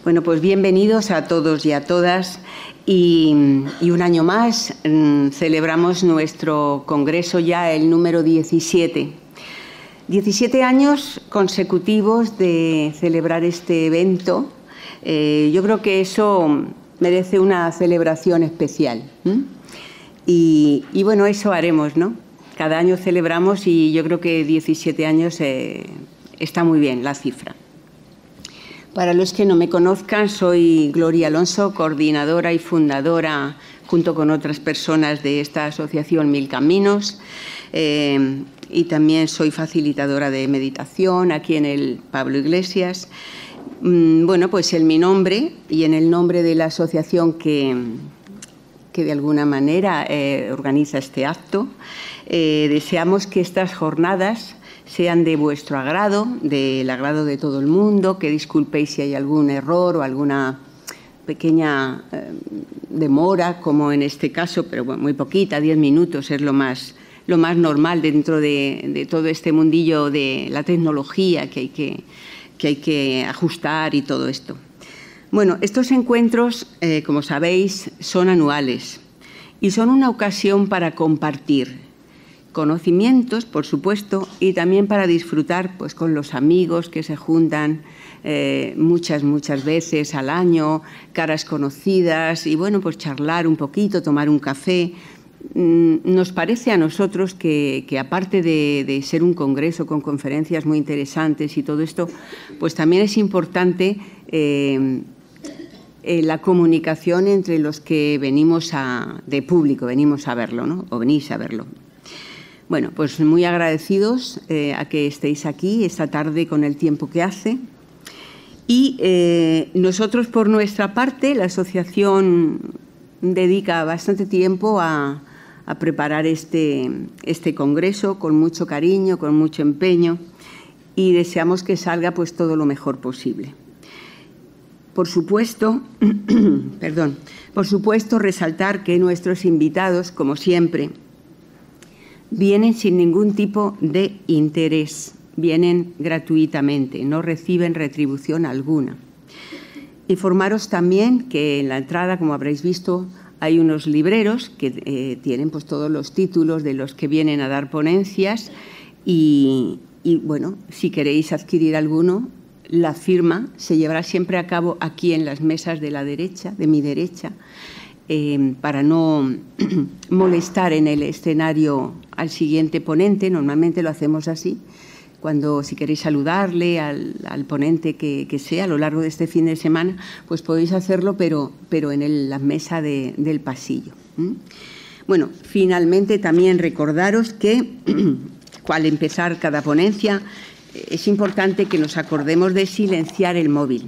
Bueno, pues bienvenidos a todos y a todas. Y un año más celebramos nuestro congreso ya el número 17. 17 años consecutivos de celebrar este evento. Yo creo que eso merece una celebración especial. Y bueno, eso haremos, ¿no? Cada año celebramos y yo creo que 17 años está muy bien la cifra. Para los que no me conozcan, soy Gloria Alonso, coordinadora y fundadora, junto con otras personas de esta asociación Mil Caminos, y también soy facilitadora de meditación aquí en el Pablo Iglesias. Bueno, pues en mi nombre y en el nombre de la asociación que de alguna manera organiza este acto, deseamos que estas jornadas sean de vuestro agrado, del agrado de todo el mundo, que disculpéis si hay algún error o alguna pequeña demora, como en este caso, pero bueno, muy poquita, 10 minutos es lo más normal dentro de todo este mundillo de la tecnología que hay que ajustar y todo esto. Bueno, estos encuentros, como sabéis, son anuales y son una ocasión para compartir conocimientos, por supuesto, y también para disfrutar pues, con los amigos que se juntan muchas veces al año, caras conocidas, y bueno, pues charlar un poquito, tomar un café. Nos parece a nosotros que aparte de ser un congreso con conferencias muy interesantes y todo esto, pues también es importante la comunicación entre los que venimos de público, venimos a verlo, ¿no? O venís a verlo. Bueno, pues muy agradecidos a que estéis aquí esta tarde con el tiempo que hace. Y nosotros, por nuestra parte, la asociación dedica bastante tiempo a preparar este congreso con mucho cariño, con mucho empeño, y deseamos que salga pues todo lo mejor posible. Por supuesto, resaltar que nuestros invitados, como siempre, vienen sin ningún tipo de interés, vienen gratuitamente, no reciben retribución alguna. Informaros también que en la entrada, como habréis visto, hay unos libreros que tienen pues, todos los títulos de los que vienen a dar ponencias y bueno, si queréis adquirir alguno, la firma se llevará siempre a cabo aquí en las mesas de la derecha, de mi derecha, para no molestar en el escenario al siguiente ponente. Normalmente lo hacemos así, si queréis saludarle al ponente que sea a lo largo de este fin de semana, pues podéis hacerlo, pero en la mesa del pasillo. Bueno, finalmente también recordaros que al empezar cada ponencia es importante que nos acordemos de silenciar el móvil,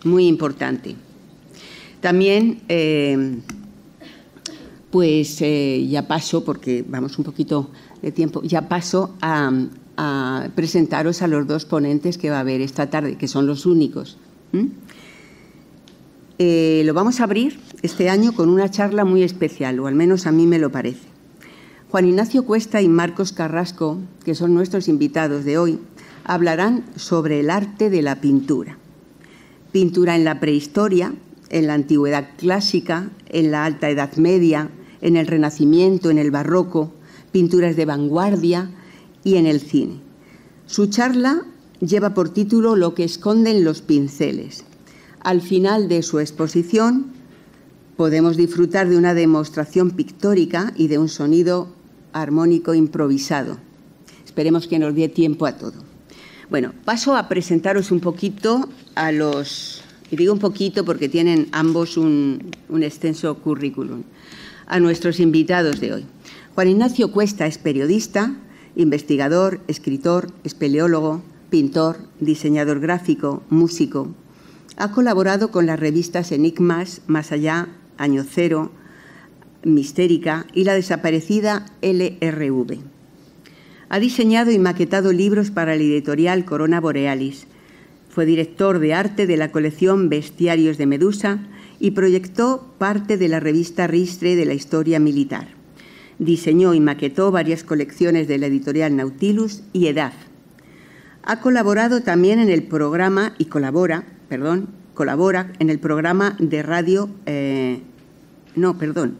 muy importante. También, ya paso, porque vamos un poquito de tiempo, ya paso a presentaros a los dos ponentes que va a haber esta tarde, que son los únicos. Lo vamos a abrir este año con una charla muy especial, o al menos a mí me lo parece. Juan Ignacio Cuesta y Marcos Carrasco, que son nuestros invitados de hoy, hablarán sobre el arte de la pintura. Pintura en la prehistoria, en la antigüedad clásica, en la alta edad media, en el Renacimiento, en el Barroco, pinturas de vanguardia y en el cine. Su charla lleva por título Lo que esconden los pinceles. Al final de su exposición podemos disfrutar de una demostración pictórica y de un sonido armónico improvisado. Esperemos que nos dé tiempo a todo. Bueno, paso a presentaros un poquito a los... Y digo un poquito porque tienen ambos un extenso currículum. A nuestros invitados de hoy. Juan Ignacio Cuesta es periodista, investigador, escritor, espeleólogo, pintor, diseñador gráfico, músico. Ha colaborado con las revistas Enigmas, Más Allá, Año Cero, Mistérica y la desaparecida LRV. Ha diseñado y maquetado libros para la editorial Corona Borealis. Fue director de arte de la colección Bestiarios de Medusa y proyectó parte de la revista Ristre de la historia militar. Diseñó y maquetó varias colecciones de la editorial Nautilus y Edad. Ha colaborado también en el programa, y colabora, colabora en el programa de radio...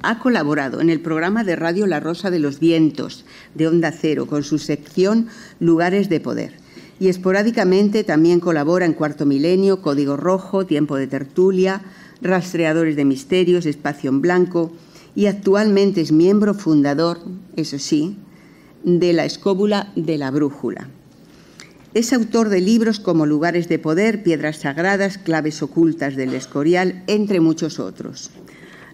ha colaborado en el programa de radio La Rosa de los Vientos, de Onda Cero, con su sección Lugares de Poder. Y esporádicamente también colabora en Cuarto Milenio, Código Rojo, Tiempo de Tertulia, Rastreadores de Misterios, Espacio en Blanco, y actualmente es miembro fundador, eso sí, de la Escóbula de la Brújula. Es autor de libros como Lugares de Poder, Piedras Sagradas, Claves Ocultas del Escorial, entre muchos otros.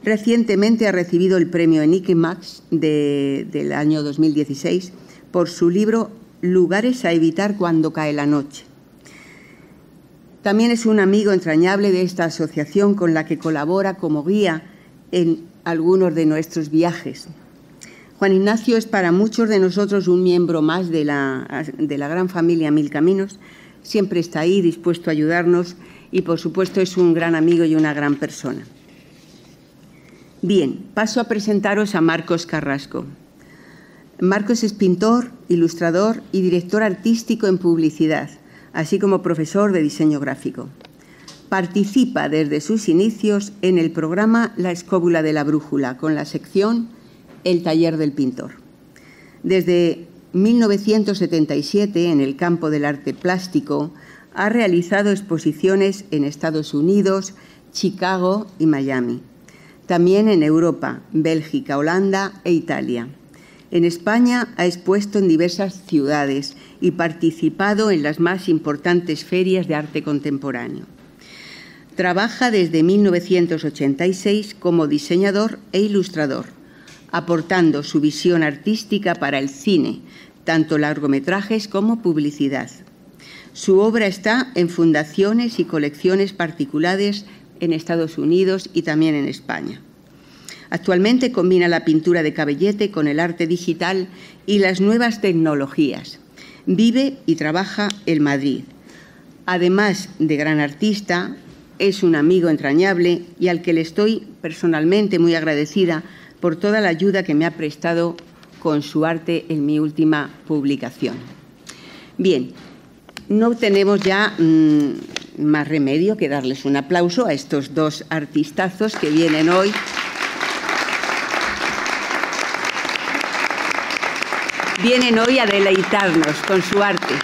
Recientemente ha recibido el premio Enigmax del año 2016 por su libro Lugares a evitar cuando cae la noche. También es un amigo entrañable de esta asociación con la que colabora como guía en algunos de nuestros viajes. Juan Ignacio es para muchos de nosotros un miembro más de la gran familia Mil Caminos. Siempre está ahí, dispuesto a ayudarnos y, por supuesto, es un gran amigo y una gran persona. Bien, paso a presentaros a Marcos Carrasco. Marcos es pintor, ilustrador y director artístico en publicidad, así como profesor de diseño gráfico. Participa desde sus inicios en el programa La Escóbula de la Brújula, con la sección El Taller del Pintor. Desde 1977, en el campo del arte plástico, ha realizado exposiciones en Estados Unidos, Chicago y Miami. También en Europa, Bélgica, Holanda e Italia. En España ha expuesto en diversas ciudades y participado en las más importantes ferias de arte contemporáneo. Trabaja desde 1986 como diseñador e ilustrador, aportando su visión artística para el cine, tanto largometrajes como publicidad. Su obra está en fundaciones y colecciones particulares en Estados Unidos y también en España. Actualmente combina la pintura de cabellete con el arte digital y las nuevas tecnologías. Vive y trabaja en Madrid. Además de gran artista, es un amigo entrañable y al que le estoy personalmente muy agradecida por toda la ayuda que me ha prestado con su arte en mi última publicación. Bien, no tenemos ya más remedio que darles un aplauso a estos dos artistazos que vienen hoy. Vienen hoy a deleitarnos con su arte.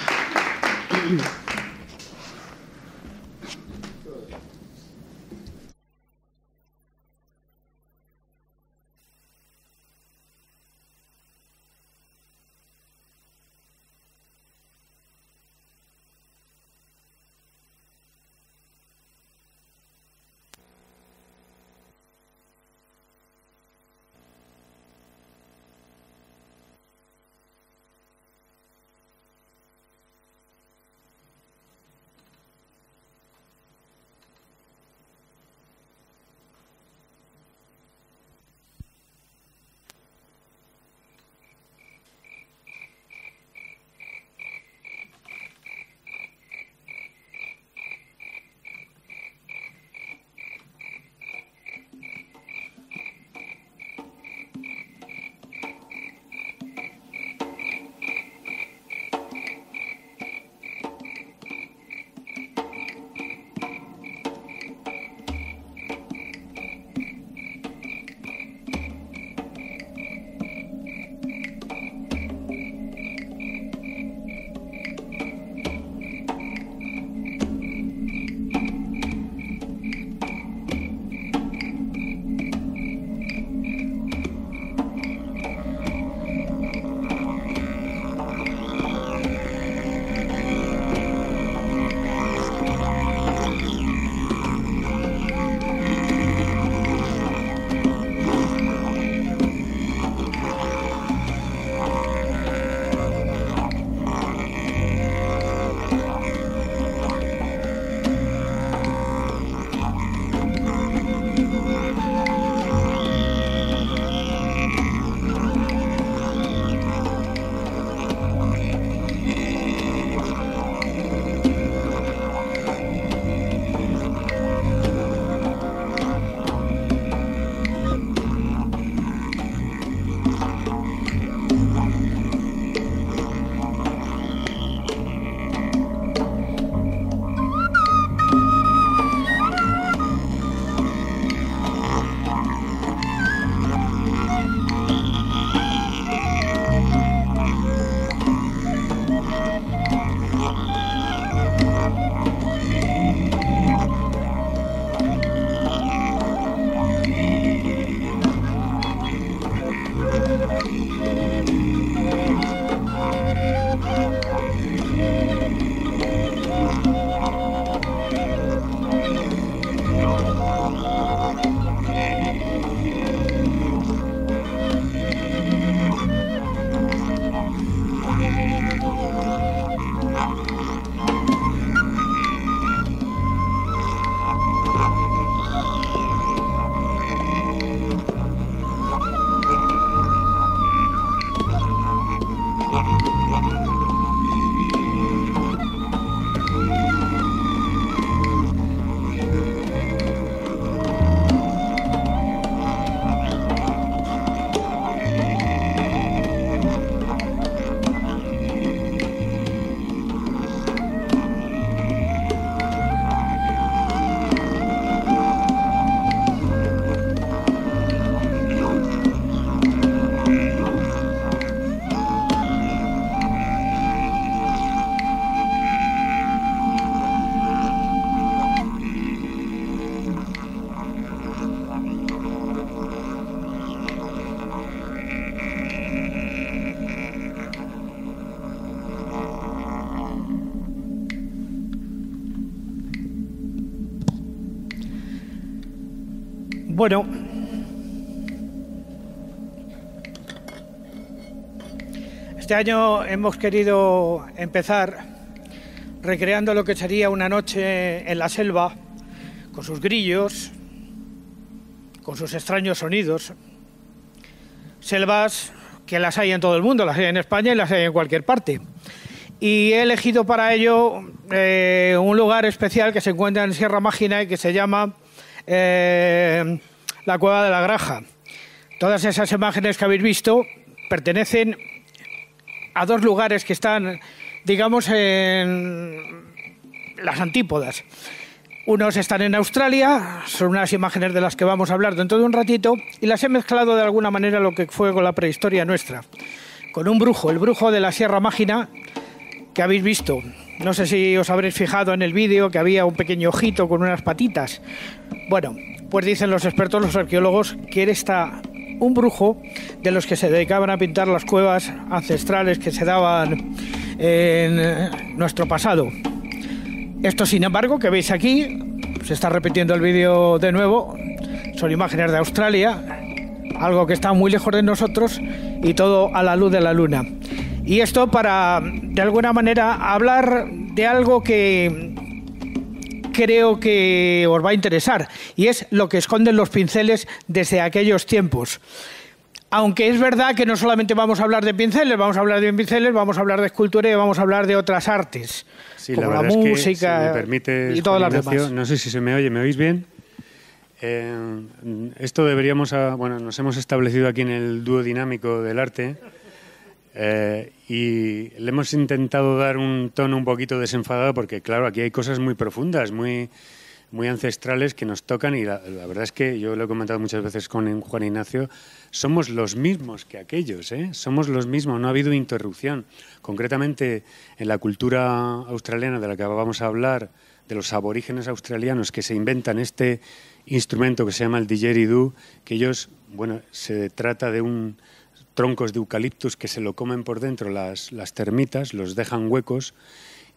Bueno, este año hemos querido empezar recreando lo que sería una noche en la selva, con sus grillos, con sus extraños sonidos. Selvas que las hay en todo el mundo, las hay en España y las hay en cualquier parte. Y he elegido para ello un lugar especial que se encuentra en Sierra Mágina y que se llama la Cueva de la Graja. Todas esas imágenes que habéis visto pertenecen a dos lugares que están, digamos, en las antípodas. Unos están en Australia, son unas imágenes de las que vamos a hablar dentro de un ratito, y las he mezclado de alguna manera lo que fue con la prehistoria nuestra, con un brujo, el brujo de la Sierra Mágina, que habéis visto. No sé si os habréis fijado en el vídeo que había un pequeño ojito con unas patitas. Bueno, pues dicen los expertos, los arqueólogos, que era un brujo de los que se dedicaban a pintar las cuevas ancestrales que se daban en nuestro pasado. Esto, sin embargo, que veis aquí, se está repitiendo el vídeo de nuevo, son imágenes de Australia, algo que está muy lejos de nosotros y todo a la luz de la luna. Y esto para, de alguna manera, hablar de algo que creo que os va a interesar, y es lo que esconden los pinceles desde aquellos tiempos. Aunque es verdad que no solamente vamos a hablar de pinceles, vamos a hablar de escultura y vamos a hablar de otras artes, sí, como la música, música, si me permites, y todas las Ignacio, demás. No sé si se me oye, ¿me oís bien? Esto deberíamos... Bueno, nos hemos establecido aquí en el dúo dinámico del arte y le hemos intentado dar un tono un poquito desenfadado porque, claro, aquí hay cosas muy profundas, muy ancestrales que nos tocan y la verdad es que yo lo he comentado muchas veces con Juan Ignacio, somos los mismos que aquellos, somos los mismos, no ha habido interrupción. Concretamente en la cultura australiana de la que vamos a hablar, de los aborígenes australianos que se inventan este instrumento que se llama el didgeridoo, que ellos, bueno, se trata de troncos de eucaliptus que se lo comen por dentro las termitas, los dejan huecos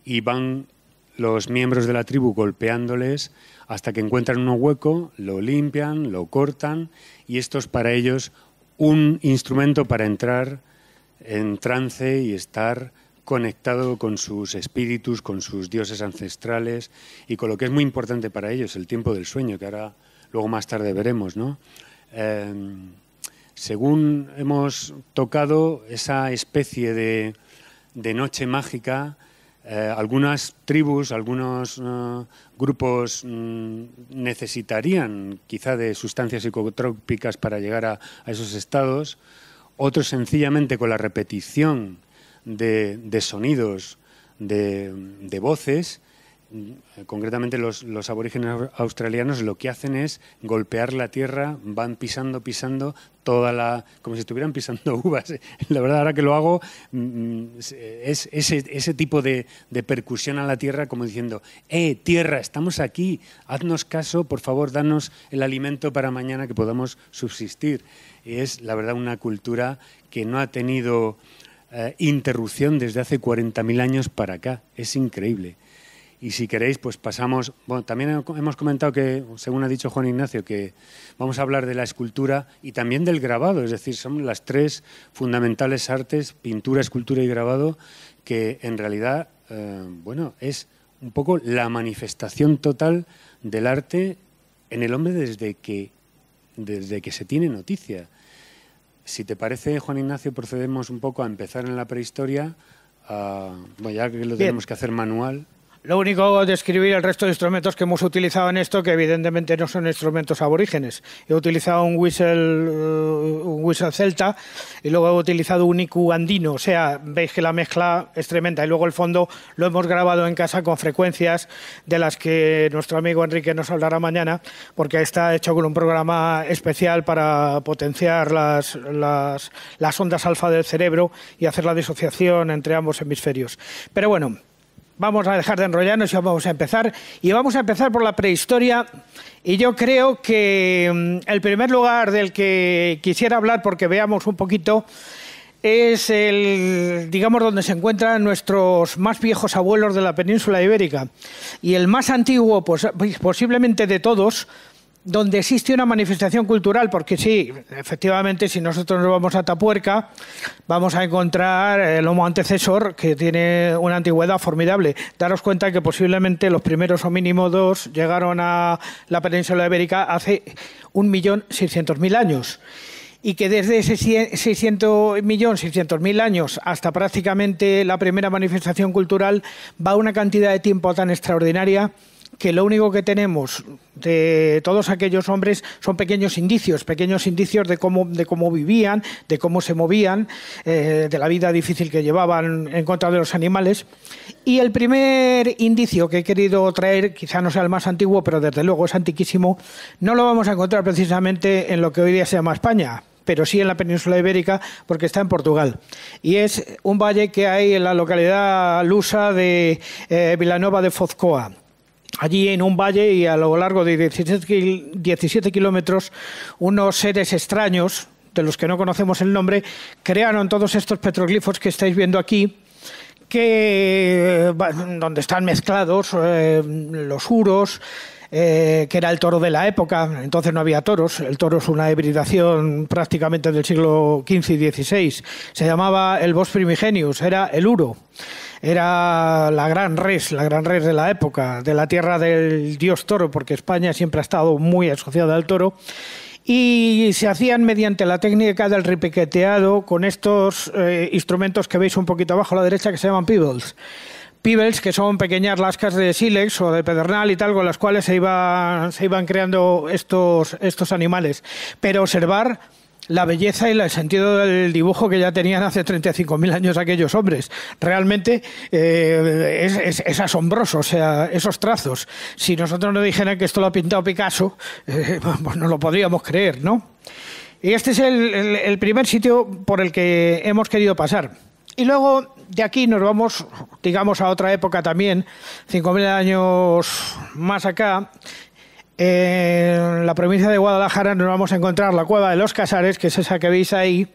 y van los miembros de la tribu golpeándoles hasta que encuentran un hueco, lo limpian, lo cortan y esto es para ellos un instrumento para entrar en trance y estar conectado con sus espíritus, con sus dioses ancestrales y con lo que es muy importante para ellos, el tiempo del sueño, que ahora luego más tarde veremos, ¿no? Según hemos tocado esa especie de noche mágica, algunas tribus, algunos grupos necesitarían quizá de sustancias psicotrópicas para llegar a esos estados, otros sencillamente con la repetición de sonidos, de voces, concretamente los aborígenes australianos, lo que hacen es golpear la tierra, van pisando como si estuvieran pisando uvas. La verdad, ahora que lo hago, es ese tipo de percusión a la tierra, como diciendo, tierra, estamos aquí, haznos caso, por favor, danos el alimento para mañana que podamos subsistir. Y es, la verdad, una cultura que no ha tenido interrupción desde hace 40.000 años para acá. Es increíble. Y si queréis, pues pasamos... Bueno, también hemos comentado que, según ha dicho Juan Ignacio, que vamos a hablar de la escultura y también del grabado. Es decir, son las tres fundamentales artes, pintura, escultura y grabado, que en realidad, es un poco la manifestación total del arte en el hombre desde que se tiene noticia. Si te parece, Juan Ignacio, procedemos un poco a empezar en la prehistoria, ya que lo tenemos que hacer manual. Lo único, describir el resto de instrumentos que hemos utilizado en esto, que evidentemente no son instrumentos aborígenes. He utilizado un whistle celta y luego he utilizado un iku andino. O sea, veis que la mezcla es tremenda. Y luego el fondo lo hemos grabado en casa con frecuencias de las que nuestro amigo Enrique nos hablará mañana, porque está hecho con un programa especial para potenciar las ondas alfa del cerebro y hacer la disociación entre ambos hemisferios. Pero bueno, vamos a dejar de enrollarnos y vamos a empezar. Y vamos a empezar por la prehistoria. Y yo creo que el primer lugar del que quisiera hablar, porque veamos un poquito, es digamos, donde se encuentran nuestros más viejos abuelos de la península ibérica. Y el más antiguo, pues, posiblemente de todos, donde existe una manifestación cultural, porque sí, efectivamente, si nosotros nos vamos a Atapuerca, vamos a encontrar el Homo antecesor, que tiene una antigüedad formidable. Daros cuenta que posiblemente los primeros homínidos llegaron a la península ibérica hace 1.600.000 años. Y que desde ese 1.600.000 años hasta prácticamente la primera manifestación cultural va una cantidad de tiempo tan extraordinaria que lo único que tenemos de todos aquellos hombres son pequeños indicios de cómo vivían, de cómo se movían, de la vida difícil que llevaban en contra de los animales. Y el primer indicio que he querido traer, quizá no sea el más antiguo, pero desde luego es antiquísimo, no lo vamos a encontrar precisamente en lo que hoy día se llama España, pero sí en la península ibérica, porque está en Portugal. Y es un valle que hay en la localidad lusa de Vilanova de Fozcoa. Allí en un valle y a lo largo de 17 kilómetros, unos seres extraños, de los que no conocemos el nombre, crearon todos estos petroglifos que estáis viendo aquí, donde están mezclados los uros, que era el toro de la época. Entonces no había toros, el toro es una hibridación prácticamente del siglo XV y XVI. Se llamaba el Bos primigenius, era el uro. Era la gran res de la época, de la tierra del dios toro, porque España siempre ha estado muy asociada al toro, y se hacían mediante la técnica del repiqueteado con estos instrumentos que veis un poquito abajo a la derecha, que se llaman pebbles. Pebbles, que son pequeñas lascas de sílex o de pedernal y tal, con las cuales se iban creando estos animales. Pero observar la belleza y el sentido del dibujo que ya tenían hace 35.000 años aquellos hombres. Realmente es asombroso, o sea, esos trazos. Si nosotros nos dijeran que esto lo ha pintado Picasso, pues no lo podríamos creer, ¿no? Y este es el primer sitio por el que hemos querido pasar. Y luego de aquí nos vamos, digamos, a otra época también, 5.000 años más acá. En la provincia de Guadalajara nos vamos a encontrar la cueva de los Casares, que es esa que veis ahí,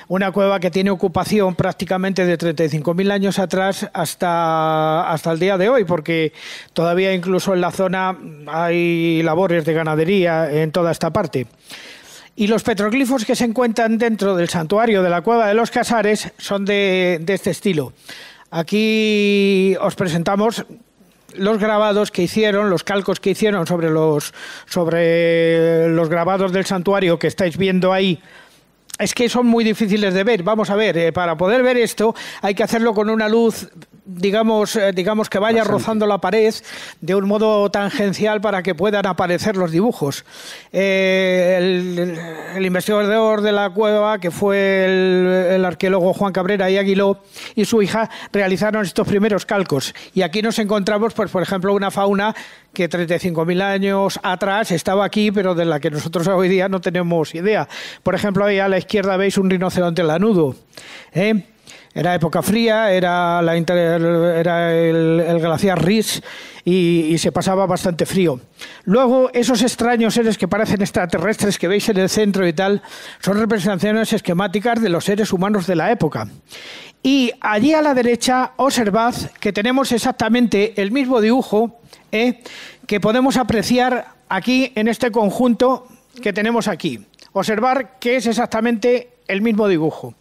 una cueva que tiene ocupación prácticamente de 35.000 años atrás hasta el día de hoy, porque todavía incluso en la zona hay labores de ganadería en toda esta parte. Y los petroglifos que se encuentran dentro del santuario de la cueva de los Casares son de este estilo. Aquí os presentamos los grabados que hicieron, los calcos que hicieron sobre los grabados del santuario que estáis viendo ahí. Es que son muy difíciles de ver. Vamos a ver, para poder ver esto hay que hacerlo con una luz digamos que vaya rozando la pared de un modo tangencial para que puedan aparecer los dibujos. El investigador de la cueva, que fue el arqueólogo Juan Cabrera y Aguiló, y su hija realizaron estos primeros calcos. Y aquí nos encontramos, pues, por ejemplo, una fauna que 35.000 años atrás estaba aquí, pero de la que nosotros hoy día no tenemos idea. Por ejemplo, ahí a la izquierda veis un rinoceronte lanudo. Era época fría, era el glaciar Ries y se pasaba bastante frío. Luego, esos extraños seres que parecen extraterrestres que veis en el centro y tal, son representaciones esquemáticas de los seres humanos de la época. Y allí a la derecha, observad que tenemos exactamente el mismo dibujo que podemos apreciar aquí en este conjunto que tenemos aquí. Observar que es exactamente el mismo dibujo.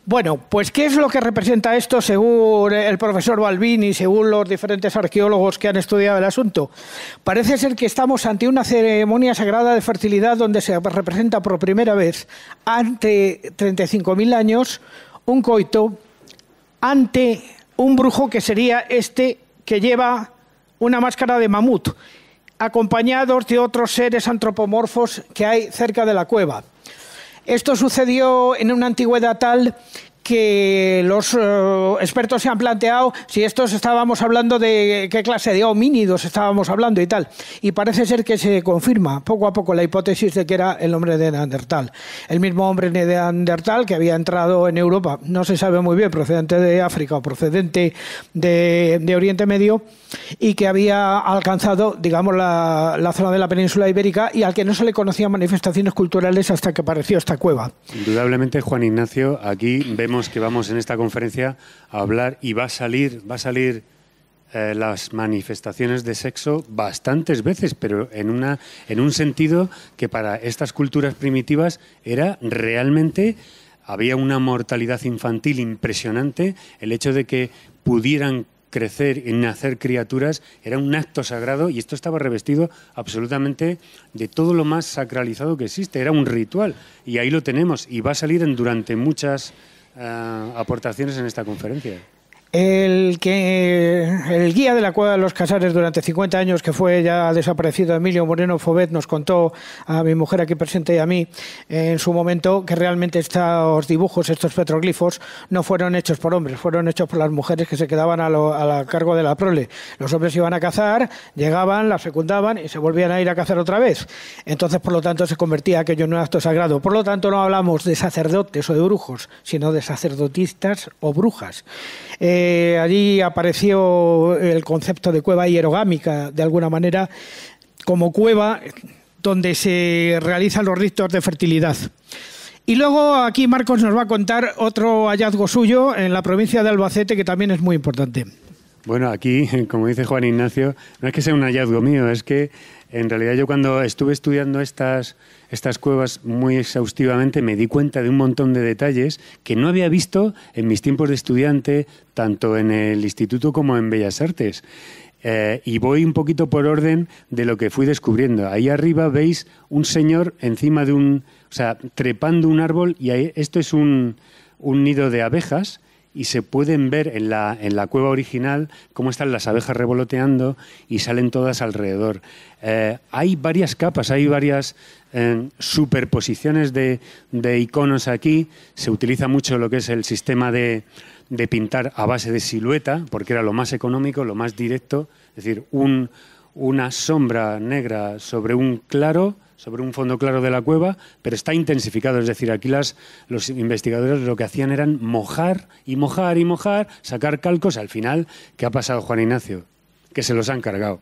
Bueno, pues ¿qué es lo que representa esto según el profesor Balbín y según los diferentes arqueólogos que han estudiado el asunto? Parece ser que estamos ante una ceremonia sagrada de fertilidad donde se representa por primera vez, ante 35.000 años, un coito ante un brujo que sería este que lleva una máscara de mamut, acompañados de otros seres antropomorfos que hay cerca de la cueva. Esto sucedió en una antigüedad tal que los expertos se han planteado si estos estábamos hablando de qué clase de homínidos estábamos hablando y tal. Y parece ser que se confirma poco a poco la hipótesis de que era el hombre de Neandertal. El mismo hombre de Neandertal que había entrado en Europa, no se sabe muy bien, procedente de África o procedente de Oriente Medio, y que había alcanzado, digamos, la zona de la península ibérica y al que no se le conocían manifestaciones culturales hasta que apareció esta cueva. Indudablemente, Juan Ignacio, aquí vemos que vamos en esta conferencia a hablar y va a salir las manifestaciones de sexo bastantes veces, pero en un sentido que para estas culturas primitivas era realmente, había una mortalidad infantil impresionante. El hecho de que pudieran crecer y nacer criaturas era un acto sagrado, y esto estaba revestido absolutamente de todo lo más sacralizado que existe. Era un ritual y ahí lo tenemos, y va a salir durante muchas aportaciones en esta conferencia. El guía de la Cueva de los Casares durante 50 años, que fue ya desaparecido, Emilio Moreno Fobet, nos contó a mi mujer aquí presente y a mí en su momento que realmente estos dibujos, estos petroglifos, no fueron hechos por hombres, fueron hechos por las mujeres que se quedaban a cargo de la prole. Los hombres iban a cazar, llegaban, las fecundaban y se volvían a ir a cazar otra vez. Entonces, por lo tanto, se convertía aquello en un acto sagrado. Por lo tanto, no hablamos de sacerdotes o de brujos, sino de sacerdotistas o brujas. Allí apareció el concepto de cueva hierogámica, de alguna manera, como cueva donde se realizan los ritos de fertilidad. Y luego aquí Marcos nos va a contar otro hallazgo suyo en la provincia de Albacete, que también es muy importante. Bueno, aquí, como dice Juan Ignacio, no es que sea un hallazgo mío, es que en realidad yo cuando estuve estudiando estas cuevas muy exhaustivamente me di cuenta de un montón de detalles que no había visto en mis tiempos de estudiante, tanto en el instituto como en Bellas Artes. Y voy un poquito por orden de lo que fui descubriendo. Ahí arriba veis un señor encima de trepando un árbol, y ahí, esto es un nido de abejas. Y se pueden ver en la cueva original cómo están las abejas revoloteando y salen todas alrededor. Hay varias capas, hay varias superposiciones de iconos aquí. Se utiliza mucho lo que es el sistema de pintar a base de silueta, porque era lo más económico, lo más directo. Es decir, una sombra negra sobre un fondo claro de la cueva, pero está intensificado. Es decir, aquí los investigadores lo que hacían eran mojar y mojar y mojar, sacar calcos. Al final, ¿qué ha pasado, Juan Ignacio? Que se los han cargado.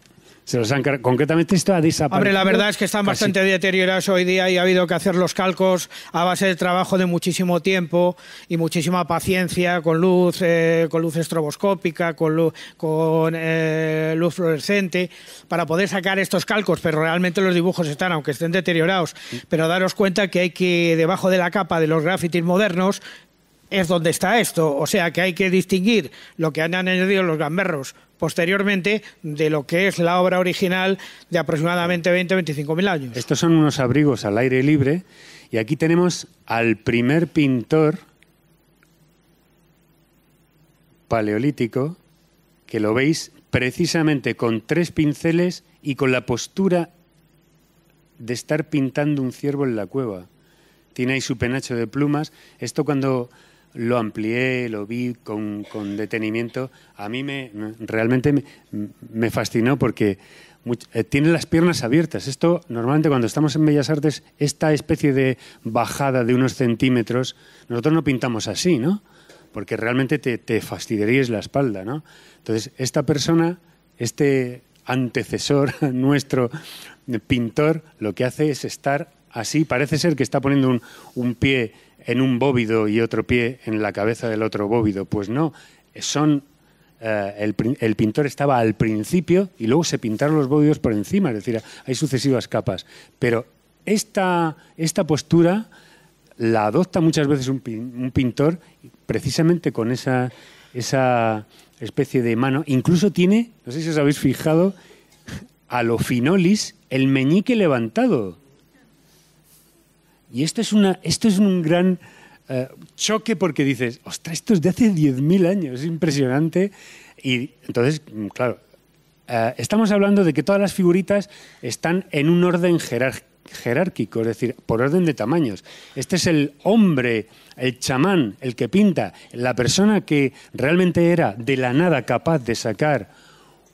Concretamente esto ha desaparecido. Hombre, la verdad es que están bastante deteriorados hoy día y ha habido que hacer los calcos a base de trabajo de muchísimo tiempo y muchísima paciencia, con luz estroboscópica, con luz fluorescente, para poder sacar estos calcos, pero realmente los dibujos están, aunque estén deteriorados, pero daros cuenta que hay que, debajo de la capa de los grafitis modernos, es donde está esto. O sea que hay que distinguir lo que han añadido los gamberros posteriormente de lo que es la obra original de aproximadamente 20-25.000 años. Estos son unos abrigos al aire libre, y aquí tenemos al primer pintor paleolítico que lo veis precisamente con 3 pinceles y con la postura de estar pintando un ciervo en la cueva. Tiene ahí su penacho de plumas. Esto cuando lo amplié, lo vi con detenimiento, a mí realmente me fascinó porque tiene las piernas abiertas. Esto, normalmente cuando estamos en Bellas Artes, esta especie de bajada de unos centímetros, nosotros no pintamos así, ¿no? Porque realmente te fastidiarías la espalda, ¿no? Entonces, esta persona, este antecesor nuestro pintor, lo que hace es estar así. Parece ser que está poniendo un pie en un bóvido y otro pie en la cabeza del otro bóvido. Pues no, el pintor estaba al principio y luego se pintaron los bóvidos por encima, es decir, hay sucesivas capas. Pero esta postura la adopta muchas veces un pintor precisamente con esa especie de mano. Incluso tiene, no sé si os habéis fijado, a lo Finolis, el meñique levantado. Y esto es un gran choque porque dices, ostras, esto es de hace 10.000 años, es impresionante. Y entonces, claro, estamos hablando de que todas las figuritas están en un orden jerárquico, es decir, por orden de tamaños. Este es el hombre, el chamán, el que pinta, la persona que realmente era de la nada capaz de sacar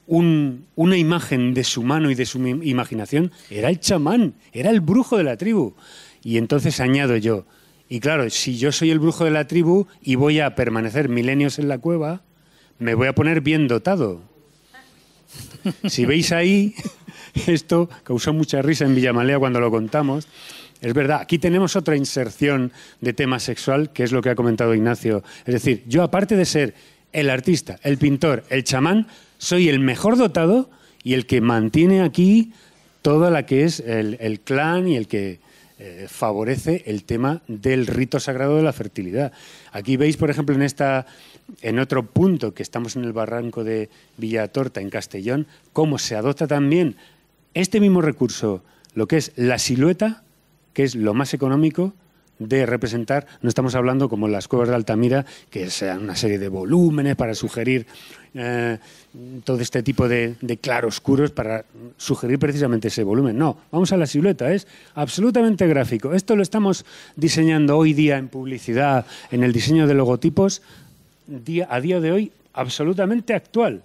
una imagen de su mano y de su imaginación, era el chamán, era el brujo de la tribu. Y entonces añado yo, y claro, si yo soy el brujo de la tribu y voy a permanecer milenios en la cueva, me voy a poner bien dotado. Si veis ahí, esto causó mucha risa en Villamalea cuando lo contamos. Es verdad, aquí tenemos otra inserción de tema sexual, que es lo que ha comentado Ignacio. Es decir, yo aparte de ser el artista, el pintor, el chamán, soy el mejor dotado y el que mantiene aquí toda la que es el clan y el que favorece el tema del rito sagrado de la fertilidad. Aquí veis, por ejemplo, en otro punto, que estamos en el barranco de Villatorta, en Castellón, cómo se adopta también este mismo recurso, lo que es la silueta, que es lo más económico de representar. No estamos hablando como en las cuevas de Altamira, que sean una serie de volúmenes para sugerir todo este tipo de claroscuros para sugerir precisamente ese volumen. No, vamos a la silueta, es absolutamente gráfico. Esto lo estamos diseñando hoy día en publicidad, en el diseño de logotipos, a día de hoy absolutamente actual.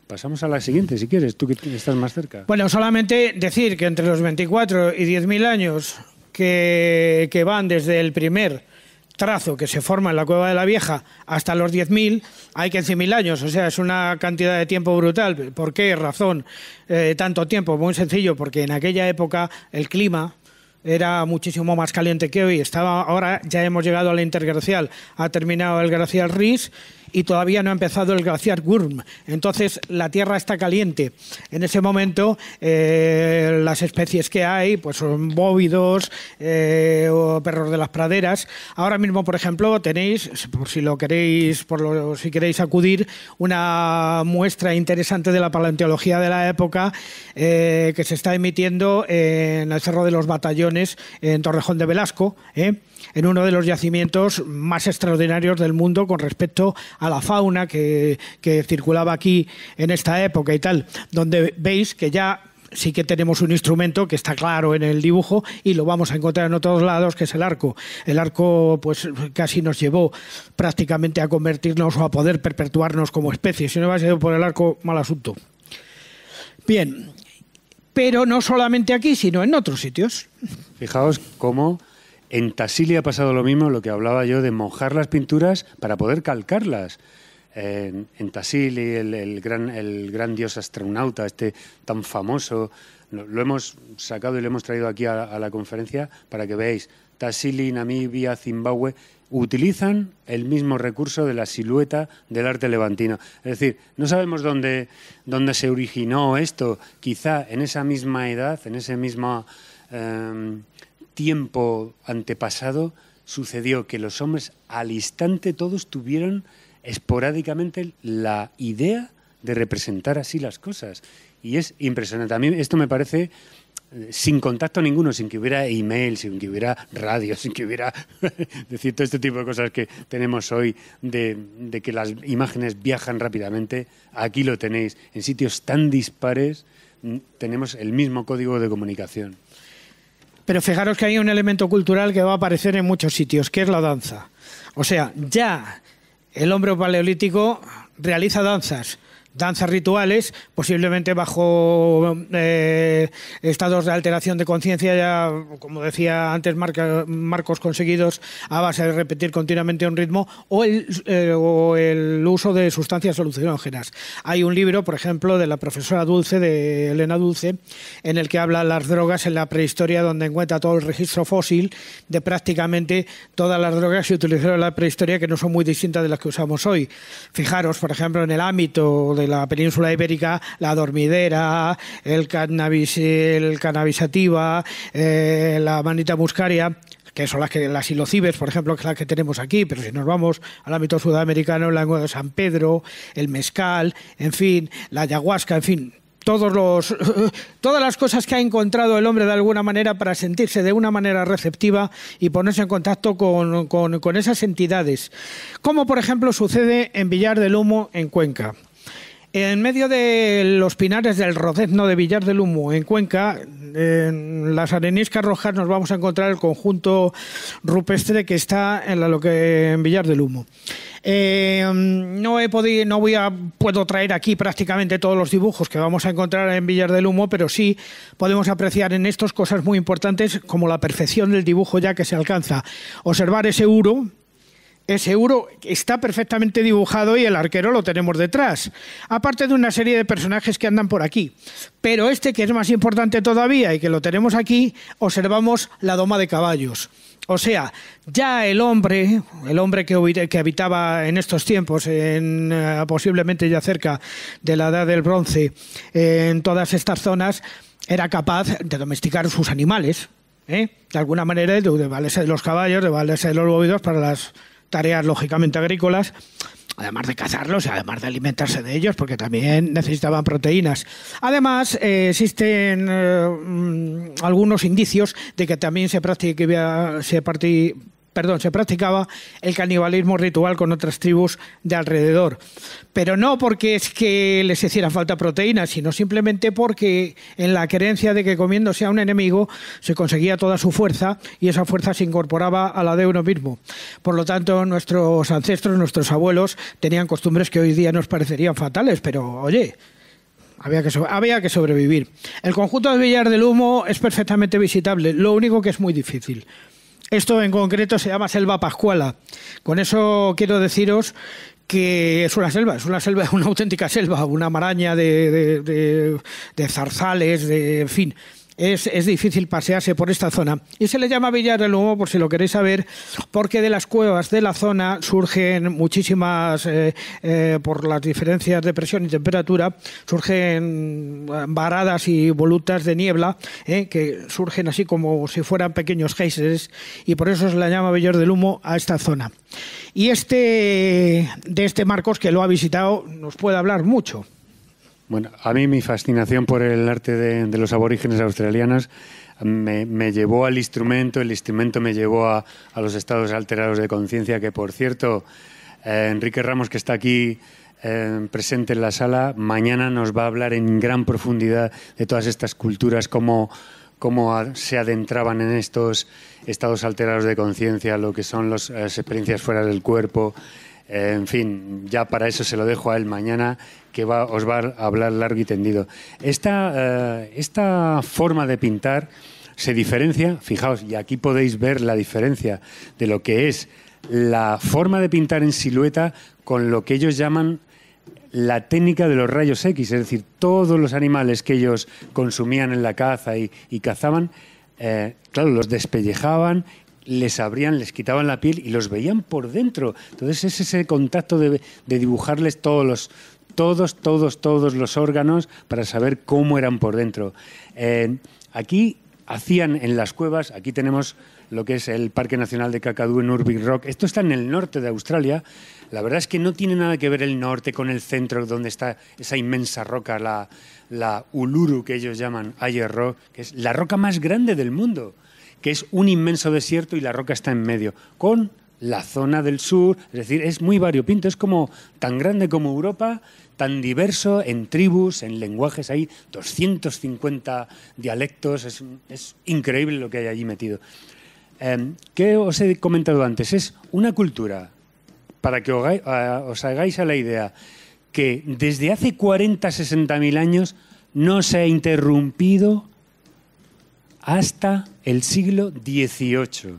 Pasamos a la siguiente, si quieres, tú que estás más cerca. Bueno, solamente decir que entre los 24 y 10.000 años que van desde el primer trazo que se forma en la Cueva de la Vieja hasta los 10.000, hay 15.000 años, o sea, es una cantidad de tiempo brutal. ¿Por qué razón tanto tiempo? Muy sencillo, porque en aquella época el clima era muchísimo más caliente que hoy. Ahora ya hemos llegado a la interglacial, ha terminado el glaciar Rhys y todavía no ha empezado el glaciar Würm. Entonces la Tierra está caliente. En ese momento las especies que hay pues son bóvidos o perros de las praderas. Ahora mismo, por ejemplo, tenéis, por si lo queréis, si queréis acudir, una muestra interesante de la paleontología de la época que se está emitiendo en el Cerro de los Batallones, en Torrejón de Velasco, en uno de los yacimientos más extraordinarios del mundo con respecto a la fauna que circulaba aquí en esta época y tal, donde veis que ya sí que tenemos un instrumento que está claro en el dibujo y lo vamos a encontrar en otros lados, que es el arco. El arco pues casi nos llevó prácticamente a convertirnos o a poder perpetuarnos como especie. Si no hubiera sido por el arco, mal asunto. Bien, pero no solamente aquí, sino en otros sitios. Fijaos cómo en Tassili ha pasado lo mismo, lo que hablaba yo de mojar las pinturas para poder calcarlas. En Tassili, el gran dios astronauta, tan famoso, lo hemos sacado y lo hemos traído aquí a la conferencia para que veáis. Tassili, Namibia, Zimbabue utilizan el mismo recurso de la silueta del arte levantino. Es decir, no sabemos dónde se originó esto. Quizá en esa misma edad, en ese mismo tiempo antepasado, sucedió que los hombres al instante todos tuvieron esporádicamente la idea de representar así las cosas. Y es impresionante. A mí esto me parece sin contacto ninguno, sin que hubiera email, sin que hubiera radio, sin que hubiera decir todo este tipo de cosas que tenemos hoy, de que las imágenes viajan rápidamente. Aquí lo tenéis, en sitios tan dispares tenemos el mismo código de comunicación. Pero fijaros que hay un elemento cultural que va a aparecer en muchos sitios, que es la danza. O sea, ya el hombre paleolítico realiza danzas rituales, posiblemente bajo estados de alteración de conciencia, ya, como decía antes Marcos, conseguidos a base de repetir continuamente un ritmo, o el uso de sustancias alucinógenas. Hay un libro, por ejemplo, de la profesora Dulce, de Elena Dulce, en el que habla las drogas en la prehistoria, donde encuentra todo el registro fósil de prácticamente todas las drogas que se utilizaron en la prehistoria, que no son muy distintas de las que usamos hoy. Fijaros, por ejemplo, en el ámbito de la península ibérica, la dormidera, el cannabis sativa, la manita muscaria, que son las silocibes, por ejemplo, que es la que tenemos aquí, pero si nos vamos al ámbito sudamericano, la lengua de San Pedro, el mezcal, en fin, la ayahuasca, en fin, todas las cosas que ha encontrado el hombre de alguna manera para sentirse de una manera receptiva y ponerse en contacto con esas entidades, como por ejemplo sucede en Villar del Humo, en Cuenca. En medio de los pinares del Rodezno de Villar del Humo, en Cuenca, en las areniscas rojas, nos vamos a encontrar el conjunto rupestre que está en Villar del Humo. Puedo traer aquí prácticamente todos los dibujos que vamos a encontrar en Villar del Humo, pero sí podemos apreciar en estos cosas muy importantes, como la perfección del dibujo ya que se alcanza. Observar ese uro. Ese uro está perfectamente dibujado y el arquero lo tenemos detrás, aparte de una serie de personajes que andan por aquí. Pero que es más importante todavía y que lo tenemos aquí, observamos la doma de caballos. O sea, ya el hombre que habitaba en estos tiempos, posiblemente ya cerca de la Edad del Bronce, en todas estas zonas, era capaz de domesticar sus animales, de alguna manera, de valerse de los caballos, de valerse de los bóvidos para las tareas lógicamente agrícolas, además de cazarlos, además de alimentarse de ellos, porque también necesitaban proteínas. Además, existen algunos indicios de que también se practicaba el canibalismo ritual con otras tribus de alrededor. Pero no porque es que les hiciera falta proteínas, sino simplemente porque en la creencia de que comiéndose a un enemigo se conseguía toda su fuerza y esa fuerza se incorporaba a la de uno mismo. Por lo tanto, nuestros ancestros, nuestros abuelos, tenían costumbres que hoy día nos parecerían fatales, pero oye, había que sobrevivir. El conjunto de Villar del Humo es perfectamente visitable, lo único que es muy difícil. Esto en concreto se llama selva pascuala. Con eso quiero deciros que es una auténtica selva, una maraña de zarzales, en fin. Es difícil pasearse por esta zona. Y se le llama Villar del Humo, por si lo queréis saber, porque de las cuevas de la zona surgen muchísimas, por las diferencias de presión y temperatura, surgen varadas y volutas de niebla, que surgen así como si fueran pequeños géiseres, y por eso se le llama Villar del Humo a esta zona. Y de este Marcos, que lo ha visitado, nos puede hablar mucho. Bueno, a mí mi fascinación por el arte de los aborígenes australianos me llevó al instrumento, el instrumento me llevó a los estados alterados de conciencia, que por cierto, Enrique Ramos, que está aquí presente en la sala, mañana nos va a hablar en gran profundidad de todas estas culturas, cómo se adentraban en estos estados alterados de conciencia, lo que son las experiencias fuera del cuerpo. En fin, ya para eso se lo dejo a él mañana, que os va a hablar largo y tendido. Esta forma de pintar se diferencia, fijaos, y aquí podéis ver la diferencia de lo que es la forma de pintar en silueta con lo que ellos llaman la técnica de los rayos X, es decir, todos los animales que ellos consumían en la caza y cazaban, claro, los despellejaban, les abrían, les quitaban la piel y los veían por dentro. Entonces es ese contacto de dibujarles todos los órganos para saber cómo eran por dentro. Aquí hacían en las cuevas, aquí tenemos lo que es el Parque Nacional de Kakadu en Urbi Rock. Esto está en el norte de Australia. La verdad es que no tiene nada que ver el norte con el centro, donde está esa inmensa roca, la Uluru, que ellos llaman Ayers Rock, que es la roca más grande del mundo, que es un inmenso desierto y la roca está en medio, con la zona del sur. Es decir, es muy variopinto, es como tan grande como Europa, tan diverso en tribus, en lenguajes. Hay 250 dialectos, es increíble lo que hay allí metido. ¿Qué os he comentado antes? Es una cultura, para que os hagáis a la idea, que desde hace 40, 60.000 años no se ha interrumpido hasta el siglo XVIII.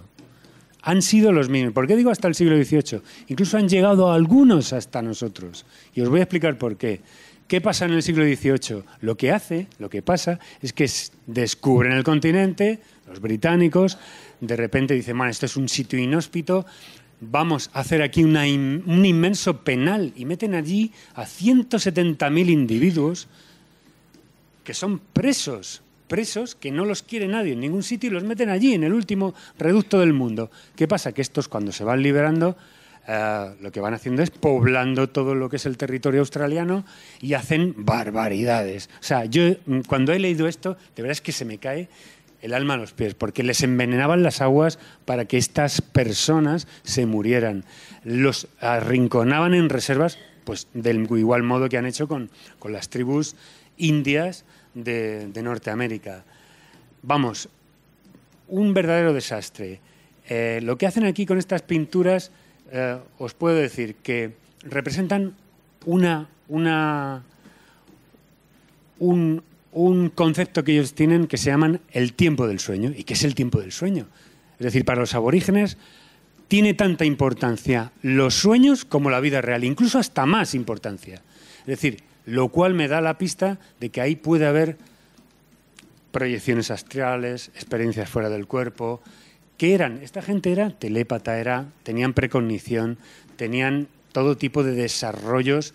Han sido los mismos. ¿Por qué digo hasta el siglo XVIII? Incluso han llegado algunos hasta nosotros. Y os voy a explicar por qué. ¿Qué pasa en el siglo XVIII? Lo que pasa es que descubren el continente, los británicos, de repente dicen, man, esto es un sitio inhóspito, vamos a hacer aquí un inmenso penal, y meten allí a 170.000 individuos que son presos que no los quiere nadie en ningún sitio, y los meten allí, en el último reducto del mundo. ¿Qué pasa? Que estos, cuando se van liberando, lo que van haciendo es poblando todo lo que es el territorio australiano y hacen barbaridades. O sea, yo cuando he leído esto, de verdad es que se me cae el alma a los pies, porque les envenenaban las aguas para que estas personas se murieran. Los arrinconaban en reservas, pues del igual modo que han hecho con las tribus indias de Norteamérica. Vamos, un verdadero desastre. Lo que hacen aquí con estas pinturas, os puedo decir que representan un concepto que ellos tienen que se llaman el tiempo del sueño. ¿Y qué es el tiempo del sueño? Es decir, para los aborígenes tiene tanta importancia los sueños como la vida real, incluso hasta más importancia. Es decir, lo cual me da la pista de que ahí puede haber proyecciones astrales, experiencias fuera del cuerpo. ¿Qué eran? Esta gente era telépata, tenían precognición, tenían todo tipo de desarrollos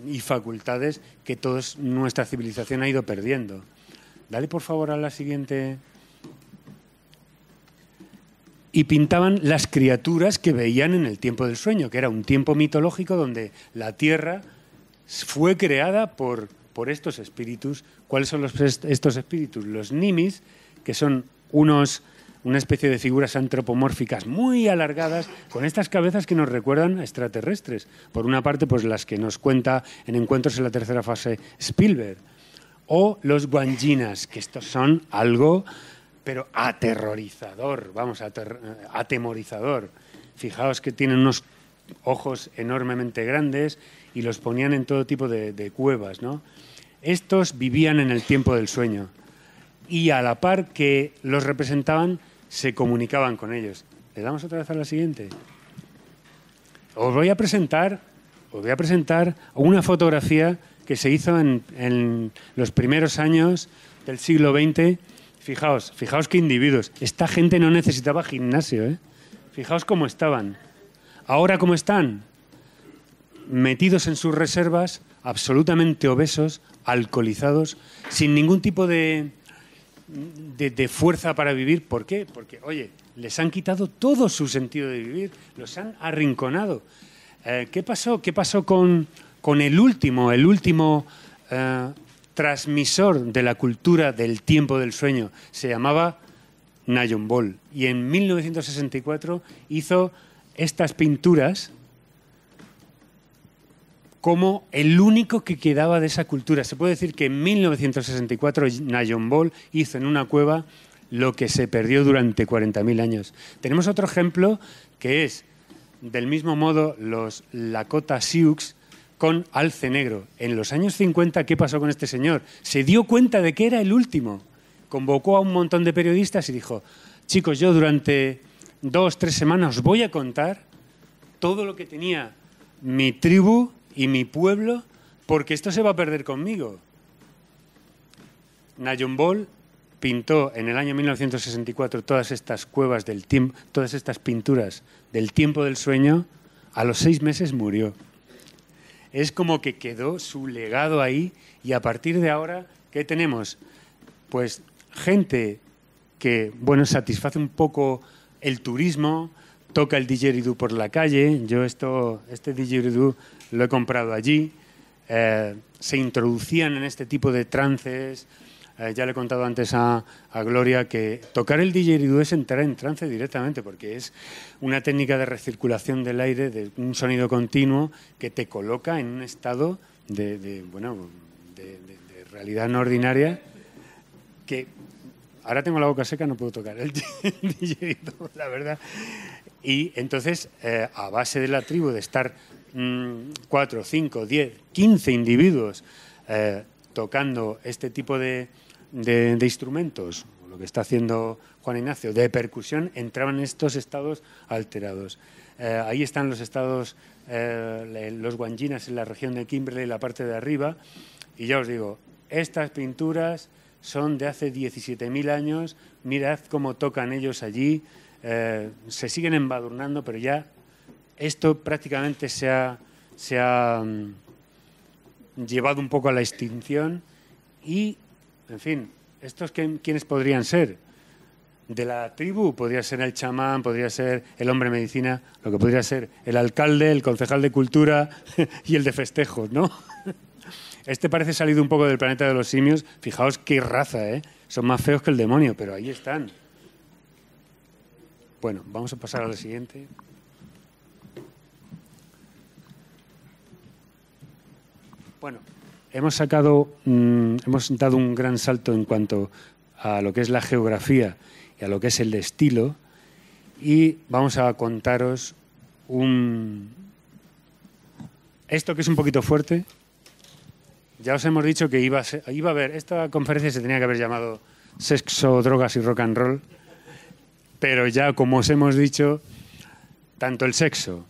y facultades que toda nuestra civilización ha ido perdiendo. Dale, por favor, a la siguiente. Y pintaban las criaturas que veían en el tiempo del sueño, que era un tiempo mitológico donde la Tierra fue creada por estos espíritus. ¿Cuáles son estos espíritus? Los nimis, que son una especie de figuras antropomórficas muy alargadas, con estas cabezas que nos recuerdan a extraterrestres. Por una parte, pues las que nos cuenta en Encuentros en la tercera fase Spielberg. O los guanginas, que estos son algo, pero aterrorizador, vamos, atemorizador. Fijaos que tienen unos ojos enormemente grandes y los ponían en todo tipo de cuevas, ¿no? Estos vivían en el tiempo del sueño y a la par que los representaban, se comunicaban con ellos. ¿Le damos otra vez a la siguiente? Os voy a presentar una fotografía que se hizo en los primeros años del siglo XX. Fijaos qué individuos. Esta gente no necesitaba gimnasio, ¿eh? Fijaos cómo estaban. Ahora, ¿cómo están? Metidos en sus reservas, absolutamente obesos, alcoholizados, sin ningún tipo de fuerza para vivir. ¿Por qué? Porque, oye, les han quitado todo su sentido de vivir, los han arrinconado. ¿Qué pasó? ¿Qué pasó con el último transmisor de la cultura del tiempo del sueño? Se llamaba Nayon Ball, y en 1964 hizo estas pinturas como el único que quedaba de esa cultura. Se puede decir que en 1964 Nayon Ball hizo en una cueva lo que se perdió durante 40.000 años. Tenemos otro ejemplo que es, del mismo modo, los Lakota Sioux con alce negro. En los años 50, ¿qué pasó con este señor? Se dio cuenta de que era el último. Convocó a un montón de periodistas y dijo, chicos, yo durante 2 o 3 semanas os voy a contar todo lo que tenía mi tribu y mi pueblo, porque esto se va a perder conmigo. Nayon Ball pintó en el año 1964 todas estas cuevas del tiempo, todas estas pinturas del tiempo del sueño. A los 6 meses murió. Es como que quedó su legado ahí, y a partir de ahora, ¿qué tenemos? Pues gente que, bueno, satisface un poco el turismo, toca el didgeridoo por la calle. Yo este didgeridoo lo he comprado allí. Se introducían en este tipo de trances. Ya le he contado antes a Gloria que tocar el didgeridoo es entrar en trance directamente, porque es una técnica de recirculación del aire, de un sonido continuo que te coloca en un estado de realidad no ordinaria, que ahora tengo la boca seca, no puedo tocar el didgeridoo, la verdad. Y entonces, a base de la tribu, de estar 4, 5, 10, 15 individuos tocando este tipo de instrumentos, lo que está haciendo Juan Ignacio, de percusión, entraban en estos estados alterados. Ahí están los estados, los guanginas en la región de Kimberley, la parte de arriba, y ya os digo, estas pinturas son de hace 17.000 años, mirad cómo tocan ellos allí, se siguen embadurnando, pero ya esto prácticamente se ha llevado un poco a la extinción. Y, en fin, ¿estos quiénes podrían ser? De la tribu podría ser el chamán, podría ser el hombre medicina, lo que podría ser el alcalde, el concejal de cultura y el de festejos, ¿no? Este parece salido un poco del planeta de los simios. Fijaos qué raza, ¿eh? Son más feos que el demonio, pero ahí están. Bueno, vamos a pasar a la siguiente. Bueno, hemos dado un gran salto en cuanto a lo que es la geografía y a lo que es el estilo, y vamos a contaros esto que es un poquito fuerte. Ya os hemos dicho que iba a haber, esta conferencia se tenía que haber llamado Sexo, Drogas y Rock and Roll, pero ya, como os hemos dicho, tanto el sexo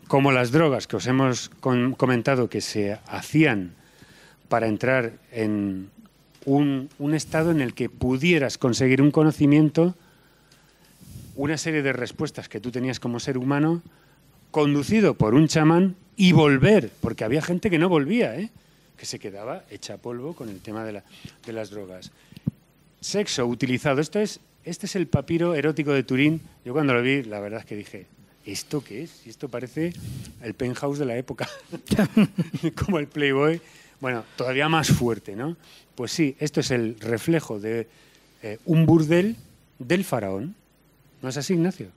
como las drogas que os hemos comentado que se hacían para entrar en un estado en el que pudieras conseguir un conocimiento, una serie de respuestas que tú tenías como ser humano, conducido por un chamán, y volver, porque había gente que no volvía, que se quedaba hecha polvo con el tema de las drogas. Sexo utilizado. Este es el papiro erótico de Turín. Yo cuando lo vi, la verdad es que dije, ¿esto qué es? Esto parece el penthouse de la época, como el Playboy. Bueno, todavía más fuerte, ¿no? Pues sí, esto es el reflejo de un burdel del faraón. ¿No es así, Ignacio?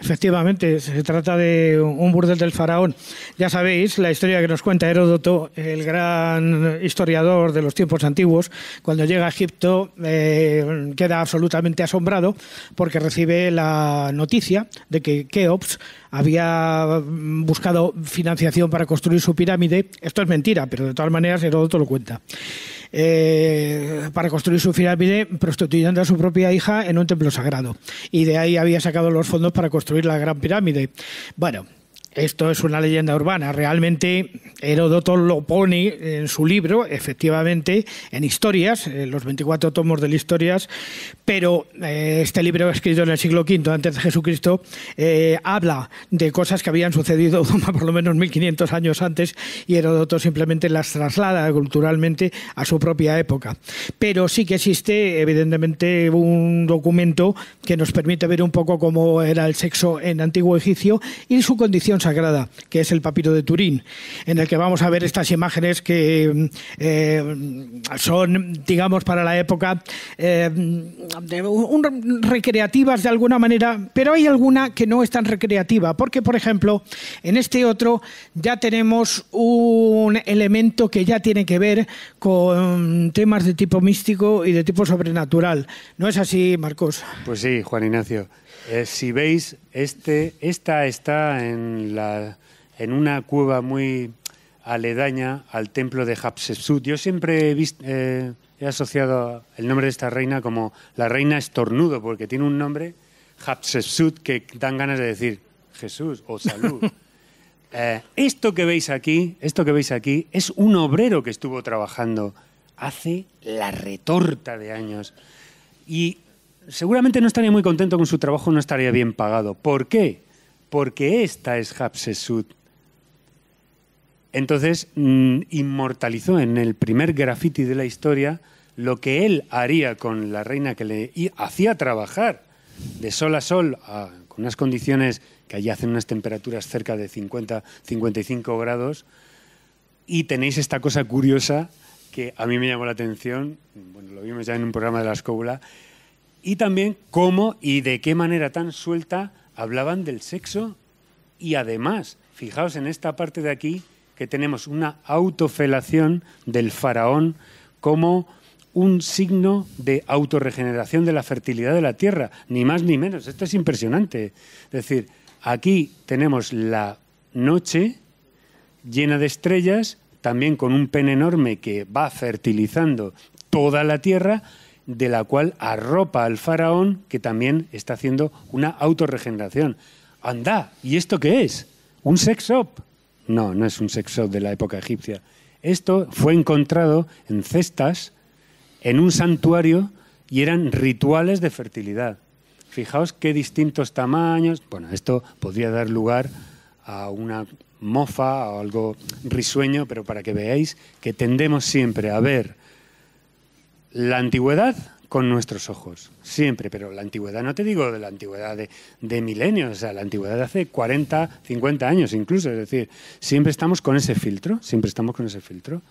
Efectivamente, se trata de un burdel del faraón. Ya sabéis la historia que nos cuenta Heródoto, el gran historiador de los tiempos antiguos. Cuando llega a Egipto queda absolutamente asombrado porque recibe la noticia de que Keops había buscado financiación para construir su pirámide. Esto es mentira, pero de todas maneras Heródoto lo cuenta. Para construir su pirámide, prostituyendo a su propia hija en un templo sagrado, y de ahí había sacado los fondos para construir la gran pirámide. Bueno, esto es una leyenda urbana. Realmente Heródoto lo pone en su libro, efectivamente, en Historias, en los 24 tomos de Historias, pero este libro, escrito en el siglo V antes de Jesucristo, habla de cosas que habían sucedido por lo menos 1500 años antes, y Heródoto simplemente las traslada culturalmente a su propia época. Pero sí que existe, evidentemente, un documento que nos permite ver un poco cómo era el sexo en antiguo egipcio y su condición sagrada, que es el papiro de Turín, en el que vamos a ver estas imágenes que son, digamos, para la época recreativas de alguna manera, pero hay alguna que no es tan recreativa, porque, por ejemplo, en este otro ya tenemos un elemento que ya tiene que ver con temas de tipo místico y de tipo sobrenatural. ¿No es así, Marcos? Pues sí, Juan Ignacio. Si veis, esta está en una cueva muy aledaña al templo de Hatshepsut. Yo siempre he asociado el nombre de esta reina como la reina estornudo, porque tiene un nombre, Hatshepsut, que dan ganas de decir Jesús o salud. Esto que veis aquí es un obrero que estuvo trabajando hace la retorta de años, y seguramente no estaría muy contento con su trabajo, no estaría bien pagado. ¿Por qué? Porque esta es Hatshepsut. Entonces inmortalizó en el primer graffiti de la historia lo que él haría con la reina que le hacía trabajar de sol a sol, con unas condiciones que allí hacen unas temperaturas cerca de 50-55 grados, y tenéis esta cosa curiosa que a mí me llamó la atención, bueno, lo vimos ya en un programa de la Escóbula, y también cómo y de qué manera tan suelta hablaban del sexo, y además, fijaos en esta parte de aquí, que tenemos una autofelación del faraón como un signo de autorregeneración de la fertilidad de la tierra, ni más ni menos. Esto es impresionante. Es decir, aquí tenemos la noche llena de estrellas, también con un pene enorme que va fertilizando toda la tierra, de la cual arropa al faraón, que también está haciendo una autorregeneración. ¡Anda! ¿Y esto qué es? ¿Un sex shop? No, no es un sex shop de la época egipcia. Esto fue encontrado en cestas, en un santuario, y eran rituales de fertilidad. Fijaos qué distintos tamaños. Bueno, esto podría dar lugar a una mofa o algo risueño, pero para que veáis que tendemos siempre a ver la antigüedad con nuestros ojos, siempre, pero la antigüedad, no te digo de la antigüedad de milenios, o sea, la antigüedad de hace 40, 50 años incluso, es decir, siempre estamos con ese filtro, siempre estamos con ese filtro.